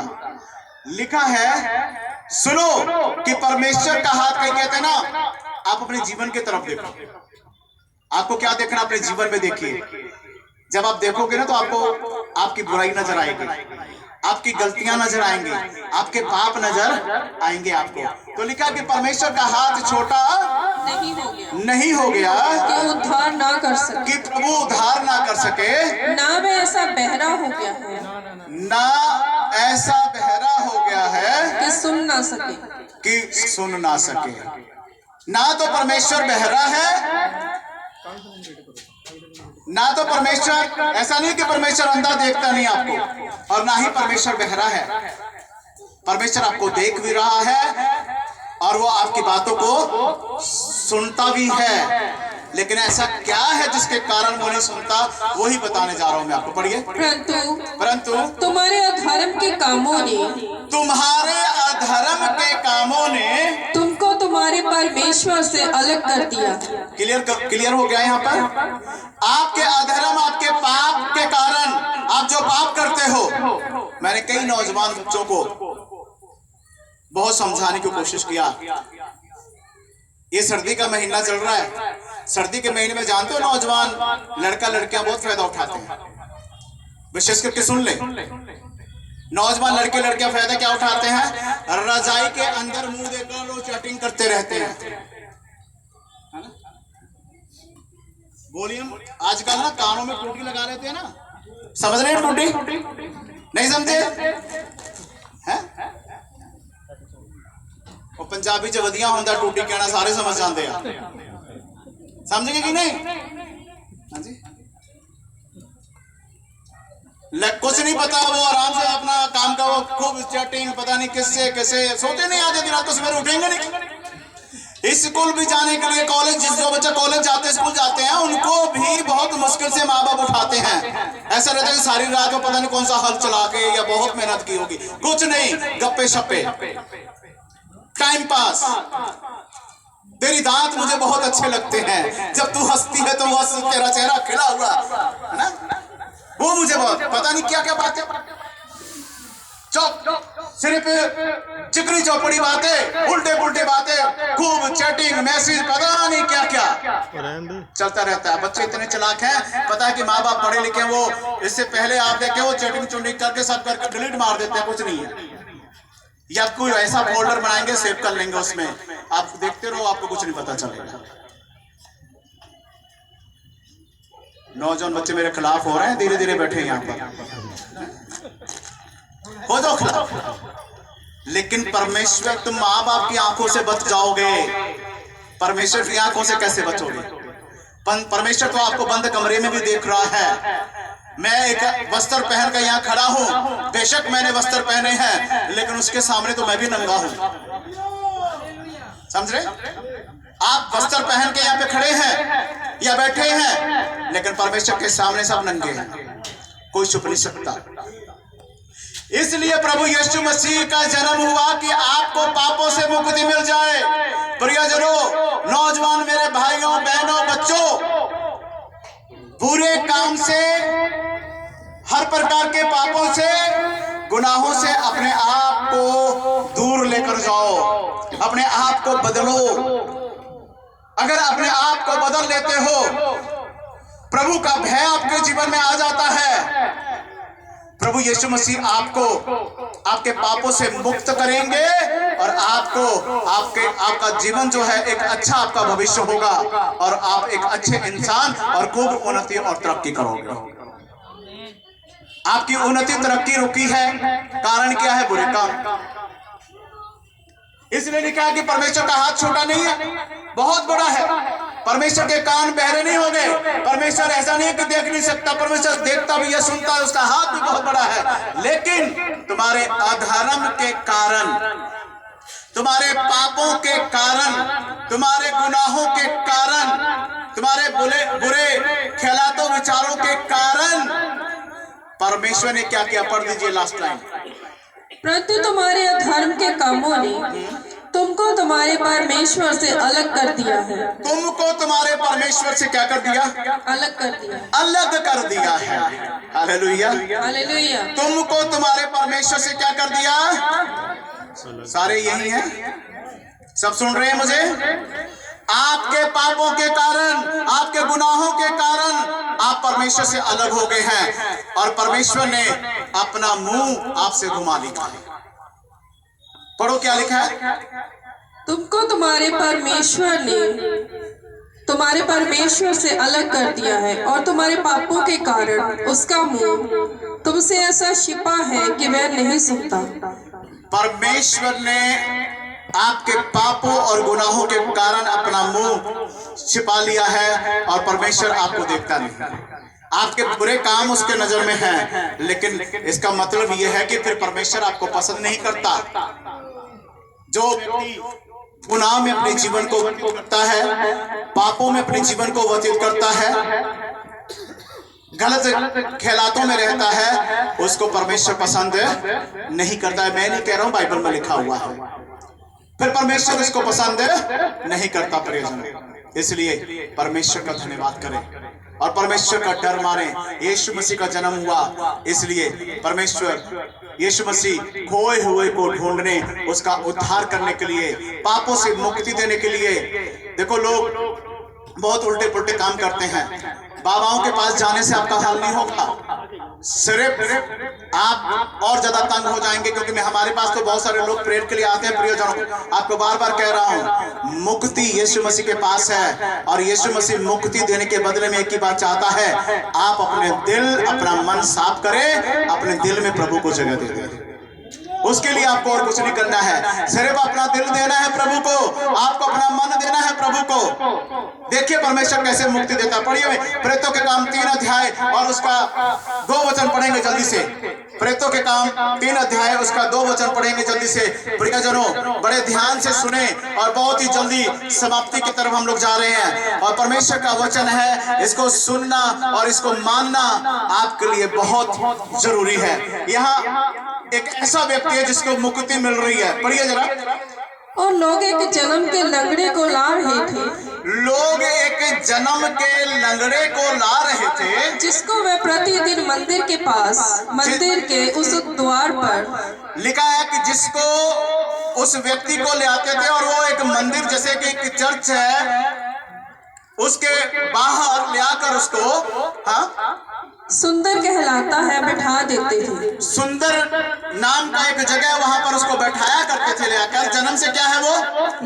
लिखा है सुनो कि परमेश्वर का हाथ, कहीं कहते हैं ना, आप अपने जीवन की तरफ देखो। आपको क्या देखना, अपने जीवन में देखिए। जब आप देखोगे ना तो आपको आपकी बुराई नजर आएगी, आपकी गलतियां नजर आएंगी, आपके पाप नजर आएंगे आपको। तो लिखा कि परमेश्वर का हाथ छोटा नहीं हो गया कि उद्धार ना कर सके, कि प्रभु उद्धार ना कर सके, ना वे ऐसा बहरा हो गया है, ना ऐसा बहरा हो गया है कि सुन ना सके। कि सुन ना सके। ना तो परमेश्वर बहरा है, ना तो परमेश्वर, ऐसा नहीं कि परमेश्वर अंधा देखता नहीं आपको, और ना ही परमेश्वर बहरा है। परमेश्वर आपको देख भी रहा है और वो आपकी बातों को सुनता भी है। लेकिन ऐसा क्या है जिसके कारण वो नहीं सुनता, वही बताने जा रहा हूं मैं आपको। पढ़िए। परंतु तुम्हारे अधर्म के कामों ने, तुम्हारे अधर्म के कामों ने तुमको तुम्हारे परमेश्वर से अलग कर दिया। क्लियर हो गया यहाँ पर। आपके अधर्म, आपके पाप के कारण, आप जो पाप करते हो, मैंने कई नौजवान बच्चों को बहुत समझाने की कोशिश किया। ये सर्दी का महीना चल रहा है, सर्दी के महीने में जानते हो नौजवान लड़का लड़कियां बहुत फायदा उठाते हैं। विशेष करके सुन ले, नौजवान लड़के लड़कियां फायदा क्या उठाते हैं? रजाई के अंदर मुंह देकर वो चैटिंग करते रहते हैं। वॉल्यूम आजकल ना कानों में टूटी लगा लेते हैं ना, समझ रहे हैं? टूटी नहीं समझे हैं? और पंजाबी च वधिया होंदा टूटी कहना सारे समझ जाते हैं, समझ गए कि नहीं? हाँ जी। कुछ नहीं पता, वो आराम से अपना काम का, वो खूब चैटिंग, पता नहीं किससे कैसे, सोते नहीं आज रात को सवेरे उठेंगे नहीं। स्कूल भी जाने के लिए, कॉलेज, जो बच्चे कॉलेज जाते हैं, स्कूल जाते हैं, उनको भी बहुत मुश्किल से माँ बाप उठाते हैं। ऐसा रहता है कि सारी रात में पता नहीं कौन सा हल चला के या बहुत मेहनत की होगी, कुछ नहीं, गप्पे शप्पे, टाइम पास। तेरी दांत मुझे बहुत अच्छे लगते हैं, जब तू हंसती है तो वो तेरा चेहरा खिला हुआ है ना, वो मुझे बहुत, पता नहीं क्या क्या बातें, सिर्फ चिकनी चौपड़ी बातें, उल्टे पुल्टे बातें, खूब चैटिंग, मैसेज, पता नहीं क्या क्या चलता रहता है। बच्चे इतने चालाक हैं, पता है कि माँ बाप पढ़े लिखे, वो इससे पहले आप देखें वो चैटिंग चुंडिंग करके सब करके डिलीट मार देते हैं, कुछ नहीं है। या कोई ऐसा फोल्डर बनाएंगे, सेव कर लेंगे, उसमें आप देखते रहो, आपको कुछ नहीं पता चलेगा। नौजवान बच्चे मेरे खिलाफ हो रहे हैं, धीरे धीरे बैठे यहाँ पर, हो जाओ खिलाफ। लेकिन परमेश्वर, तुम माँ बाप की आंखों से बच जाओगे, परमेश्वर की आंखों से कैसे बचोगे? परमेश्वर तो आपको बंद कमरे में भी देख रहा है। मैं एक वस्त्र पहनकर यहाँ खड़ा हूं, बेशक मैंने वस्त्र पहने हैं, लेकिन उसके सामने तो मैं भी नंगा हूं, समझ रहे? आप वस्त्र पहन के यहाँ पे खड़े हैं या बैठे हैं, लेकिन परमेश्वर के सामने सब नंगे हैं, कोई छुप नहीं सकता। इसलिए प्रभु यीशु मसीह का जन्म हुआ कि आपको पापों से मुक्ति मिल जाए। प्रियजनों, नौजवान, मेरे भाइयों बहनों बच्चों, बुरे काम से, हर प्रकार के पापों से, गुनाहों से अपने आप को दूर लेकर जाओ, अपने आप को बदलो। अगर अपने आप को बदल लेते हो, प्रभु का भय आपके जीवन में आ जाता है, प्रभु यीशु मसीह आपको आपके पापों से मुक्त करेंगे और आपका जीवन जो है एक अच्छा आपका भविष्य होगा और आप एक अच्छे इंसान और खूब उन्नति और तरक्की करोगे। आपकी उन्नति तरक्की रुकी है, कारण क्या है? बुरे काम। इसलिए लिखा है कि परमेश्वर का हाथ छोटा नहीं है, बहुत बड़ा है। परमेश्वर के कान बहरे नहीं हो गए। परमेश्वर ऐसा नहीं है कि देख नहीं सकता, परमेश्वर देखता भी है, सुनता है, उसका हाथ भी बहुत बड़ा है। लेकिन तुम्हारे अधर्म के कारण, तुम्हारे पापों के कारण, तुम्हारे गुनाहों के कारण, तुम्हारे बुरे ख्यालातों विचारों के कारण परमेश्वर ने क्या किया? पढ़ दीजिए लास्ट लाइन। परंतु तुम्हारे अधर्म के कामों ने तुमको तुम्हारे परमेश्वर से अलग कर दिया है। तुमको तुम्हारे परमेश्वर से क्या कर दिया? अलग कर दिया, अलग कर दिया है। Hallelujah, hallelujah. तुमको तुम्हारे परमेश्वर से क्या कर दिया? सारे यही हैं, सब सुन रहे हैं मुझे? आपके पापों के कारण, आपके गुनाहों के कारण आप परमेश्वर से अलग हो गए हैं और परमेश्वर ने अपना मुंह आपसे घुमा लिखा है। पढ़ो क्या लिखा है। तुमको तुम्हारे परमेश्वर से अलग कर दिया है और तुम्हारे पापों के कारण उसका मुंह तुमसे ऐसा छिपा है कि वह नहीं सुनता। परमेश्वर ने आपके पापों और गुनाहों के कारण अपना मुंह छिपा लिया है और परमेश्वर आपको देखता नहीं। आपके बुरे काम उसके नजर में हैं, लेकिन इसका मतलब यह है कि फिर परमेश्वर आपको पसंद नहीं करता। जो गुनाह में अपने जीवन को करता है, पापों में अपने जीवन को व्यतीत करता है, गलत ख्यालातों में रहता है, उसको परमेश्वर पसंद नहीं करता है। मैं नहीं कह रहा हूं, बाइबल में लिखा हुआ है। फिर परमेश्वर इसको पसंद नहीं करता प्रियजन। इसलिए परमेश्वर का धन्यवाद करें और परमेश्वर का डर मारें। यीशु मसीह का जन्म हुआ, इसलिए परमेश्वर यीशु मसीह खोए हुए को ढूंढने, उसका उद्धार करने के लिए, पापों से मुक्ति देने के लिए। देखो, लोग बहुत उल्टे पुल्टे काम करते हैं। बाबाओं के पास जाने से आपका हाल नहीं होगा, सिर्फ आप और ज्यादा तंग हो जाएंगे। क्योंकि हमारे पास तो बहुत सारे लोग प्रेयर के लिए आते हैं। प्रियजनों, आपको बार बार कह रहा हूं, मुक्ति यीशु मसीह के पास है और यीशु मसीह मुक्ति देने के बदले में एक ही बात चाहता है, आप अपने दिल, अपना मन साफ करें, अपने दिल में प्रभु को जगह दे दें। उसके लिए आपको और कुछ नहीं करना है, सिर्फ अपना दिल देना है प्रभु को, आपको अपना मन देना है प्रभु को। देखिए परमेश्वर कैसे मुक्ति देता है। पढ़िए प्रेरितों के काम 3 अध्याय और उसका 2 वचन पढ़ेंगे जल्दी से। प्रेरितों के काम 3 अध्याय उसका 2 वचन पढ़ेंगे जल्दी से। प्रियजनों, बड़े ध्यान से सुने और बहुत ही जल्दी समाप्ति की तरफ हम लोग जा रहे हैं। और परमेश्वर का वचन है, इसको सुनना और इसको मानना आपके लिए बहुत जरूरी है। यहाँ एक ऐसा व्यक्ति है जिसको मुक्ति मिल रही है। पढ़िए जरा। और लोग एक जन्म के लंगड़े को ला रहे थे, लोग एक जन्म के लंगड़े को ला रहे थे, जिसको वे प्रतिदिन मंदिर के पास, मंदिर के उस द्वार पर, लिखा है कि जिसको उस व्यक्ति को ले आते थे और वो एक मंदिर जैसे कि एक चर्च है, उसके बाहर ले आकर उसको, हाँ, सुंदर कहलाता है, बैठा देते थे। सुंदर नाम का एक जगह, वहां पर उसको बैठाया करते थे ले आकर। जन्म से क्या है वो?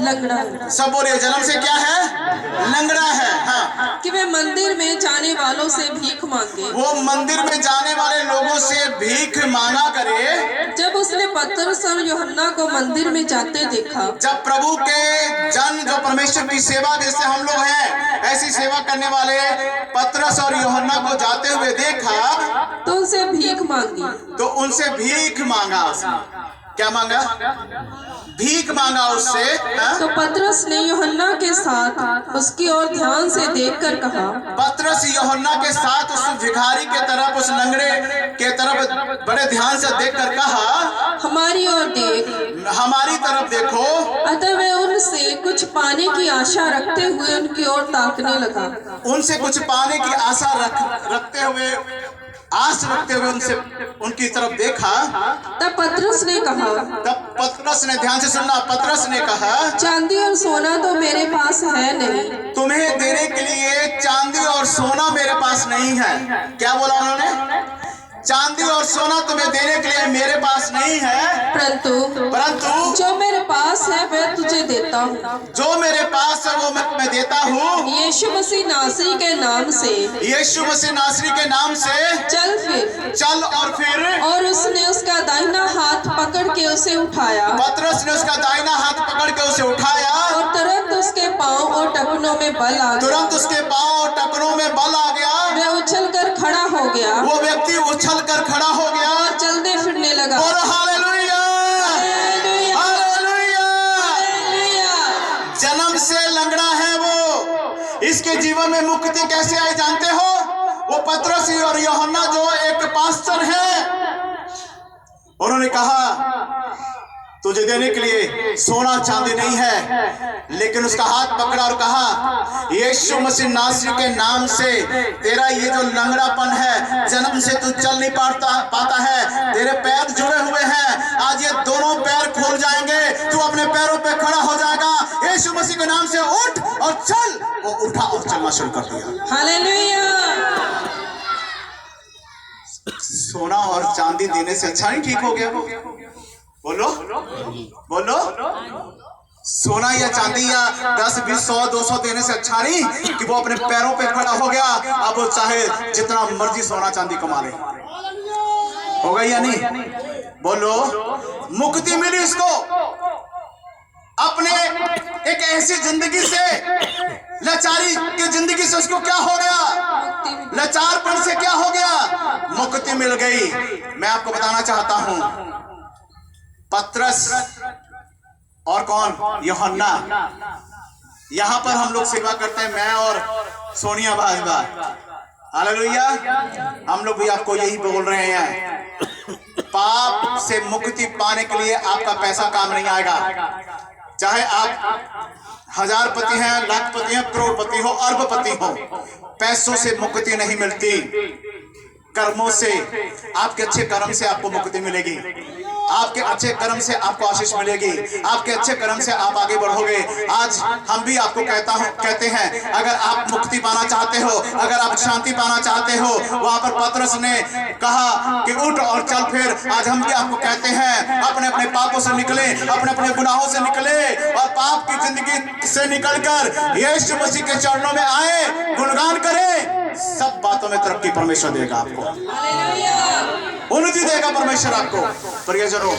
लंगड़ा। सब बोलिए, जन्म से क्या है? लंगड़ा है। हाँ, कि वे मंदिर में जाने वालों से भीख मांगे। वो मंदिर में जाने वाले लोगों से भीख मांगा करे। जब उसने पतरस और यूहन्ना को मंदिर में जाते देखा, जब प्रभु के जन, जो परमेश्वर की सेवा, जैसे हम लोग हैं ऐसी सेवा करने वाले, पतरस और यूहन्ना को जाते हुए देखा तो उनसे भीख मांगी। तो उनसे भीख मांगा उसने। क्या मांगा? भीख मांगा उससे। तो पतरस ने यूहन्ना के साथ उसकी ओर ध्यान से देखकर कहा, पतरस यूहन्ना के साथ उस भिखारी के तरफ, उस लंगड़े के तरफ बड़े ध्यान से देखकर कहा, हमारी ओर देख, हमारी तरफ देखो। अतः वे उनसे कुछ पाने की आशा रखते हुए उनकी ओर ताकने लगा। उनसे कुछ पाने की आशा रखते हुए, आस रखते हुए उनसे उनकी तरफ देखा। तब पतरस ने कहा, तब पतरस ने, ध्यान से सुनना, पतरस ने कहा, चांदी और सोना तो मेरे पास है नहीं, तुम्हें देने के लिए चांदी और सोना मेरे पास नहीं है। क्या बोला उन्होंने? चांदी और सोना तुम्हें देने के लिए मेरे पास नहीं है, परंतु जो मेरे पास है वह तुझे देता हूँ। जो मेरे पास है वो मैं देता हूँ। यीशु मसीह नासरी के नाम से, यीशु मसीह नासरी के नाम से चल फिर। चल। और फिर, और उसने उसका दाहिना हाथ पकड़ के उसे उठाया। पतरस ने उसका दाहिना हाथ पकड़ के उसे उठाया और तुरंत उसके पाँव और टखनों में बल आ गया। तुरंत उसके पाँव और टखनों में बल आ गया। वह उछलकर खड़ा हो गया। वो व्यक्ति उछलकर खड़ा हो गया और चलते फिरने लगा। बोलो हालेलुया, हालेलुया, हालेलुया। जन्म से लंगड़ा है वो। इसके जीवन में मुक्ति कैसे आई जानते हो? वो पतरस और यूहन्ना जो एक पास्टर है, उन्होंने कहा तुझे देने के लिए सोना चांदी नहीं है, लेकिन उसका हाथ पकड़ा और कहा, यीशु मसीह नासरी के नाम से तेरा ये जो लंगड़ापन है, जन्म से तू चल नहीं पाता है, तेरे पैर जुड़े हुए हैं, आज ये दोनों पैर खुल जाएंगे, तू अपने पैरों पे खड़ा हो जाएगा। यीशु मसीह मसीह के नाम से उठ और चल। वो उठा और चलना शुरू कर दिया। हालेलुया। सोना और चांदी देने से अच्छा नहीं ठीक हो गया वो? बोलो बोलो। सोना या चांदी या 10, 20, 100, 200 देने से अच्छा नहीं कि वो अपने पैरों पे खड़ा हो गया। अब वो चाहे जितना मर्जी सोना चांदी कमा ले। होगा या नहीं? बोलो। मुक्ति मिली इसको अपने एक ऐसी जिंदगी से, लाचारी की जिंदगी से। उसको क्या हो गया? लाचारपन से क्या हो गया? मुक्ति मिल गई। मैं आपको बताना चाहता हूं, पतरस और कौन? यूहन्ना। यहां पर हम लोग सेवा करते हैं, मैं और सोनिया भाजपा। हालेलुया। हम लोग भी आपको यही बोल रहे हैं, पाप से मुक्ति पाने के लिए आपका पैसा काम नहीं आएगा। चाहे आप हजारपति हैं, लाखपति हैं, करोड़पति हो, अरबपति हो, पैसों से मुक्ति नहीं मिलती। कर्मों से, आपके अच्छे कर्म से आपको मुक्ति मिलेगी। आपके अच्छे कर्म से आपको आशीष मिलेगी। आपके अच्छे कर्म से आप आगे बढ़ोगे। आज हम भी आपको कहते हैं, अगर आप मुक्ति पाना चाहते हो, अगर आप शांति पाना चाहते हो, वहां पर पतरस ने कहा कि उठ और चल फिर। आज हम भी आपको कहते हैं, अपने अपने पापों से निकले, अपने अपने गुनाहों से निकले और पाप की जिंदगी से निकलकर यीशु मसीह के चरणों में आए, गुणगान करें। सब बातों में तरक्की परमेश्वर देगा आपको, उन्नति देगा परमेश्वर आपको। प्रियजनों,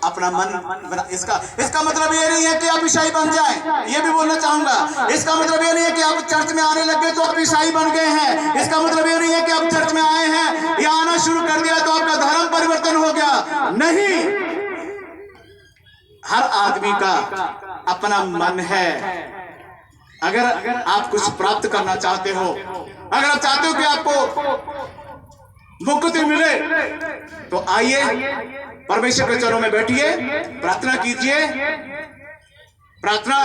अपना मन बना। इसका मतलब ये नहीं है कि आप ईसाई बन जाएं। ये भी बोलना चाहूंगा। इसका मतलब ये नहीं है कि आप चर्च में आने लग गए तो आप ईसाई बन गए हैं। इसका मतलब ये नहीं है कि आप चर्च में आए हैं या आना शुरू कर दिया तो आपका धर्म परिवर्तन हो गया। नहीं, हर आदमी का अपना मन है। अगर आप कुछ प्राप्त करना चाहते हो, अगर आप चाहते हो कि आपको मुक्ति मिले, तो आइए परमेश्वर के चरणों में बैठिए, प्रार्थना कीजिए। प्रार्थना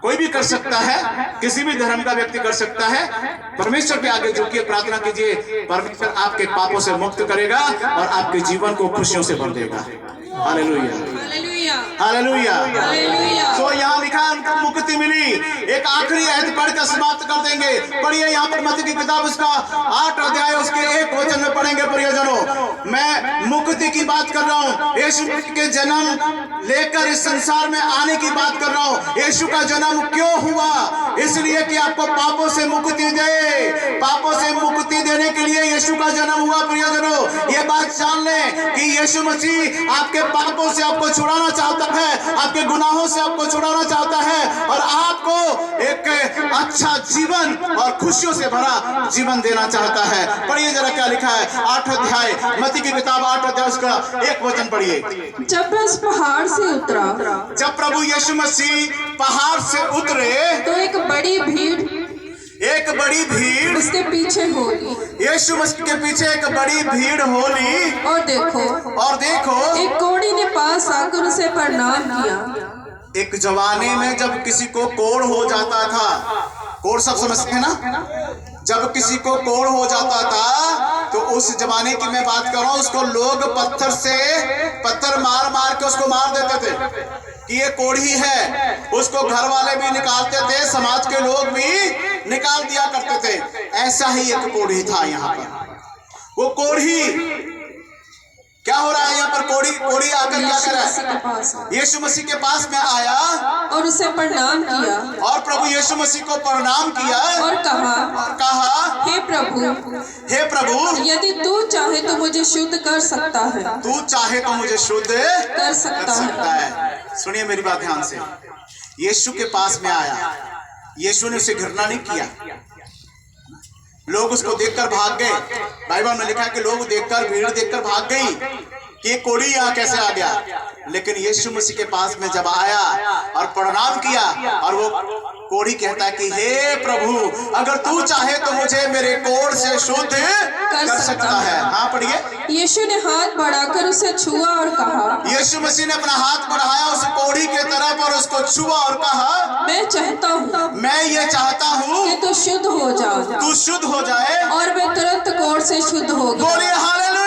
कोई भी कर सकता है, किसी भी धर्म का व्यक्ति कर सकता है। परमेश्वर के आगे झुकिए, प्रार्थना कीजिए। परमेश्वर आपके पापों से मुक्त करेगा और आपके जीवन को खुशियों से भर देगा। Hallelujah, hallelujah, hallelujah. तो यहाँ लिखा है उनको मुक्ति मिली। एक आखिरी आयत पढ़कर समाप्त कर देंगे। पढ़िए यहाँ पर मत्ती की किताब उसका 8 अध्याय उसके 1 वचन में पढ़ेंगे। प्रियजनों, मैं मुक्ति की बात कर रहा हूँ। यीशु के जन्म लेकर इस संसार में आने की बात कर रहा हूँ। यीशु का जन्म क्यों हुआ? इसलिए कि आपको पापों से मुक्ति दे। पापों से मुक्ति देने के लिए यीशु का जन्म हुआ। प्रियजनों, ये बात जान लें कि यीशु मसीह आपके पापों से आपको छुड़ाना चाहता है, आपके गुनाहों से आपको छुड़ाना चाहता है और आपको एक अच्छा जीवन और खुशियों से भरा जीवन देना चाहता है। पढ़िए जरा क्या लिखा है। 8 अध्याय मत्ती की किताब 8 अध्याय उसका 1 वचन पढ़िए। जब वह पहाड़ से उतरा, जब प्रभु यीशु मसीह पहाड़ से उतरे तो एक बड़ी भीड़ उसके पीछे होली। यीशु मसीह के पीछे एक बड़ी भीड़ होली। और देखो एक कोढ़ी ने पास आकर उसे प्रणाम किया। एक जमाने में जब किसी को कोढ़ हो जाता था, कोढ़ सब समझते हैं ना, जब किसी को कोढ़ हो जाता था तो उस जमाने की मैं बात कर रहा हूं, उसको लोग पत्थर मार के उसको मार देते थे कि ये कोढ़ी है। उसको घर वाले भी निकालते थे, समाज के लोग भी निकाल दिया करते थे। ऐसा ही एक कोढ़ी था यहाँ पर। वो कोढ़ी क्या हो रहा है यहाँ पर? कोढ़ी आकर क्या कर रहा है? यीशु मसीह के पास में आया और उसे प्रणाम किया और प्रभु यीशु मसीह को प्रणाम किया और कहा, हे प्रभु, यदि तू चाहे तो मुझे शुद्ध कर सकता है। तू चाहे तो मुझे शुद्ध कर सकता है। सुनिए मेरी बात ध्यान से। यीशु के पास में आया, यीशु ने उसे घृणा नहीं किया। लोग उसको देखकर भाग गए। बाइबल में लिखा है कि लोग देखकर, भीड़ देखकर भाग गई कि ये कोढ़ी यहाँ कैसे आ गया। लेकिन यीशु मसीह के पास में जब आया और प्रणाम किया और वो कोढ़ी कहता है कि हे प्रभु, अगर तू चाहे तो मुझे मेरे कोढ़ से शुद्ध कर सकता है। हाँ पढ़िए। यीशु ने हाथ बढ़ाकर उसे छुआ और कहा, यीशु मसीह ने अपना हाथ बढ़ाया उस कोढ़ी के तरफ और उसको छुआ और कहा, मैं ये चाहता हूँ कि तू शुद्ध हो जा। तू शुद्ध हो जाए। और वह तुरंत कोढ़ से शुद्ध हो गया। बोलिए हालेलुया।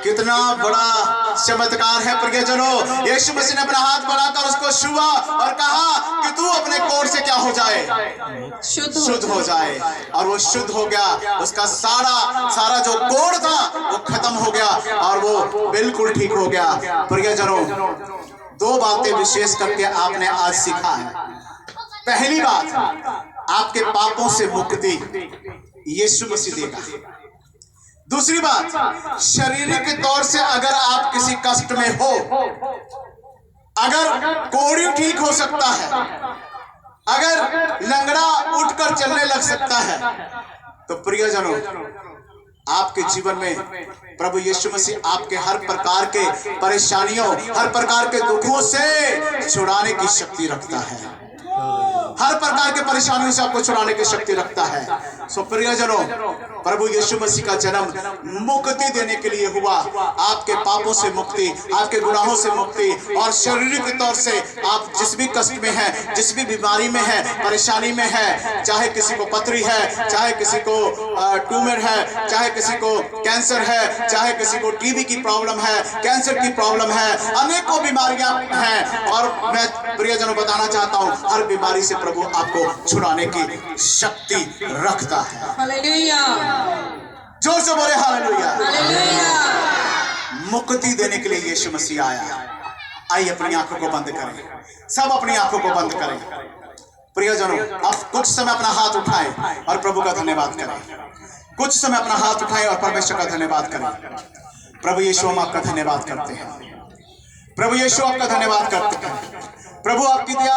कितना बड़ा चमत्कार है प्रियजनों। यीशु मसीह ने अपना हाथ बढ़ाकर उसको छुआ और कहा कि तू अपने कोढ़ से क्या हो जाए, शुद्ध हो जाए। और वो शुद्ध हो गया, उसका सारा जो कोढ़ था वो खत्म हो गया और वो बिल्कुल ठीक हो गया। प्रियजनों, दो बातें विशेष करके आपने आज सीखा है। पहली बात, आपके पापों से मुक्ति यीशु मसीह देगा। दूसरी बात, शारीरिक तौर से अगर आप किसी कष्ट में हो, अगर कोढ़ी ठीक हो सकता है, अगर लंगड़ा उठकर चलने लग सकता है, तो प्रियजनों, आपके जीवन में प्रभु यीशु मसीह आपके हर प्रकार के परेशानियों, हर प्रकार के दुखों से छुड़ाने की शक्ति रखता है। हर प्रकार के परेशानियों से आपको छुड़ाने की शक्ति रखता है। सो प्रियजनों, प्रभु यीशु मसीह का जन्म मुक्ति देने के लिए हुआ। आपके पापों से मुक्ति, आपके गुनाहों से मुक्ति, और शारीरिक तौर से आप जिस भी कष्ट में है, जिस भी बीमारी में है, परेशानी में है, चाहे किसी को पथरी है, चाहे किसी को ट्यूमर है, चाहे किसी को कैंसर है, चाहे किसी को टीबी की प्रॉब्लम है, कैंसर की प्रॉब्लम है, अनेकों बीमारियां हैं। और मैं प्रियजनों बताना चाहता हूं, हर बीमारी से प्रभु आपको छुड़ाने की शक्ति रखता है। हालेलुया, जोर से बोले हालेलुया। हालेलुया। मुक्ति देने के लिए यीशु मसीह आया। आइए अपनी आंखों को बंद करें, सब अपनी आंखों को बंद करें। प्रियजनों, अब कुछ समय अपना हाथ उठाएं और प्रभु का धन्यवाद करें। कुछ समय अपना हाथ उठाएं और परमेश्वर का धन्यवाद करें। प्रभु यीशु, हम आपका धन्यवाद करते हैं। प्रभु यीशु, आपका धन्यवाद करते हैं। प्रभु, आपकी दया,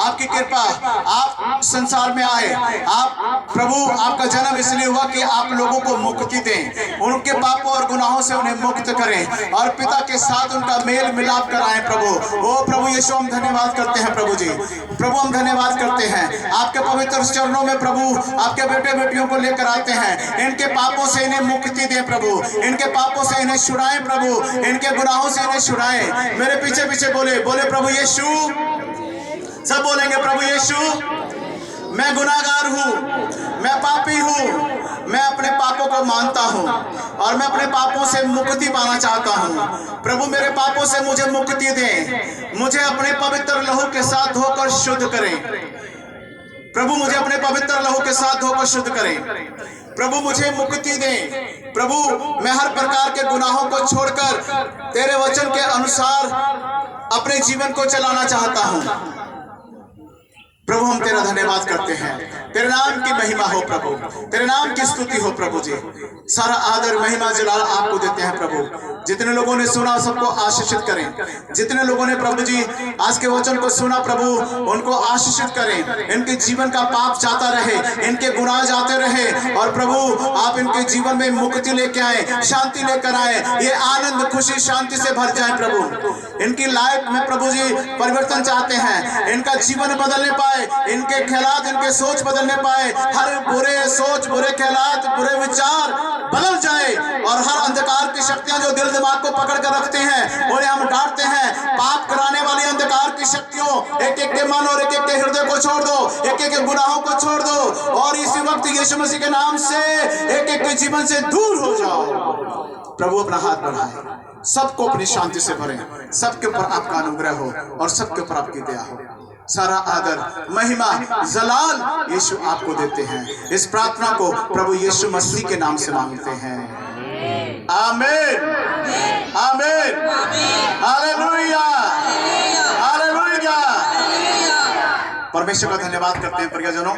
आपकी कृपा, आप संसार में आए। आप प्रभु, आपका जन्म इसलिए हुआ कि आप लोगों को मुक्ति दें, उनके पापों और गुनाहों से उन्हें मुक्त करें और पिता के साथ उनका मेल मिलाप कराएं। प्रभु, ओ प्रभु यीशु, हम धन्यवाद करते हैं। प्रभु जी, प्रभु हम धन्यवाद करते हैं। आपके पवित्र चरणों में प्रभु आपके बेटे बेटियों को लेकर आते हैं। इनके पापों से इन्हें मुक्ति दें प्रभु, इनके पापों से इन्हें छुड़ाएं प्रभु, इनके गुनाहों से इन्हें छुड़ाएं। मेरे पीछे पीछे बोले प्रभु यीशु। सब बोलेंगे, प्रभु यीशु, मैं गुनाहगार हूँ, मैं पापी हूँ, मैं अपने पापों को मानता हूँ और मैं अपने पापों से मुक्ति पाना चाहता हूँ। प्रभु, मेरे पापों से मुझे मुक्ति दें, मुझे अपने पवित्र लहू के साथ धोकर शुद्ध करें। प्रभु, मुझे अपने पवित्र लहू के साथ धोकर शुद्ध करें। प्रभु, मुझे मुक्ति दें। प्रभु, मैं हर प्रकार के गुनाहों को छोड़कर तेरे वचन के अनुसार अपने जीवन को चलाना चाहता हूँ। प्रभु, हम तेरा धन्यवाद करते हैं। तेरे नाम की महिमा हो प्रभु, तेरे नाम की स्तुति हो प्रभु जी। सारा आदर, महिमा, जलाल आपको देते हैं प्रभु। जितने लोगों ने सुना सबको आशीषित करें। जितने लोगों ने प्रभु जी आज के वचन को सुना प्रभु, उनको आशीषित करें। इनके जीवन का पाप जाता रहे, इनके गुनाह जाते रहे और प्रभु आप इनके जीवन में मुक्ति लेके आए, शांति लेकर आए। ये आनंद, खुशी, शांति से भर जाए प्रभु। इनकी लाइफ में प्रभु जी परिवर्तन चाहते हैं, इनका जीवन बदलने पाए, इनके ख्यालात, इनके सोच बदलने पाए। हर बुरे सोच, बुरे ख्यालात, बुरे विचार बदल जाए और हर अंधकार की शक्तियां जो दिल दिमाग को पकड़ कर रखते हैं उन्हें हम डांटते हैं। पाप कराने वाली अंधकार की शक्तियों, एक एक के मन और एक एक के हृदय को छोड़ दो, एक एक के गुनाहों को छोड़ दो और इसी वक्त यीशु मसीह के नाम से एक एक के जीवन से दूर हो जाओ। प्रभु, अपना हाथ बढ़ाएं, सबको अपनी शांति से भरें, सबके ऊपर आपका अनुग्रह हो और सबके ऊपर आपकी दया हो। सारा आदर, महिमा, जलाल यीशु आपको देते हैं। इस प्रार्थना को प्रभु यीशु मसीह के नाम से मांगते हैं। आमीन, आमीन, हालेलुया, हालेलुया। परमेश्वर का धन्यवाद करते हैं प्रियजनों।